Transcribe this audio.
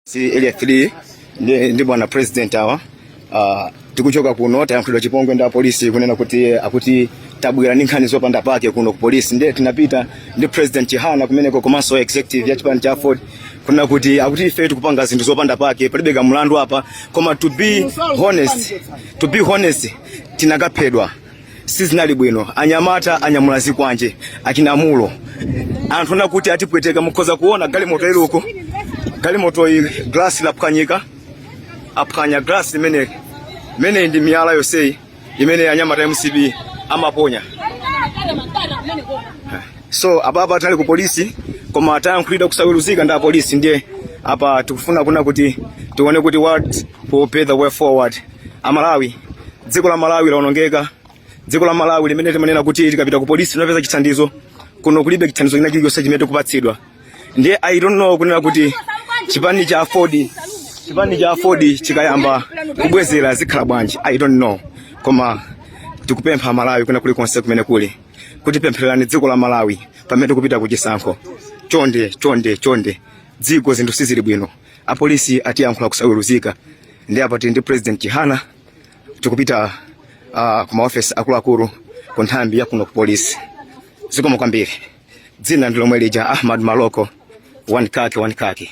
Si area 3 ndi bwana president awa tikuchoka kuno tayankhulidwa chipongwe nda polisi kunena kuti tabwera ndi nkhani zopanda pake kuno ku polisi ndiye tinapita ndi president Chihana kumeneko komanso executive ya chipani cha Ford kunena kuti ife tikupanga zinthu zopanda pake palibe ka mlandu apa koma to be honest tinakaphedwa sizinali bwino anyamata anyamulazi kwanje akinamulo anthu na kuti atipweteka mukhoza kuona galimoto iluko galimoto iyi glass lapkanyika aphwanya glass imene ndi miyala yonse imene anyamata MCB amaponya. So ababa tali ku polisi koma tayankhulidwa kusawiruzika nda polisi ndiye apa tikufuna kuna kuti tione kuti what will pay the way forward. Amalawi dziko la Malawi laonongeka, dziko la Malawi limene timanena kuti tikapita ku polisi tunapeza chithandizo kuno kulibe chithandizo china chilichonse chimene tikupatsidwa. Ndiye I don't know kunena kuti chipani cha Ford chikayamba kubwezera zikhala bwanji I don't know koma tikupempha Malawi kuna kuli konse kumene kuli kuti pemphererani dziko la Malawi pamene tikupita kuchisankho chonde dziko zinthu sizili bwino apolisi atiyankhula kusawiruzika ndi apa ndi president Chihana tikupita ku maoffice akuluakulu ku nthambi ya kuno ku polisi zikomo kwambiri dzina ndilomwe lija Ahmad Maloko one kaki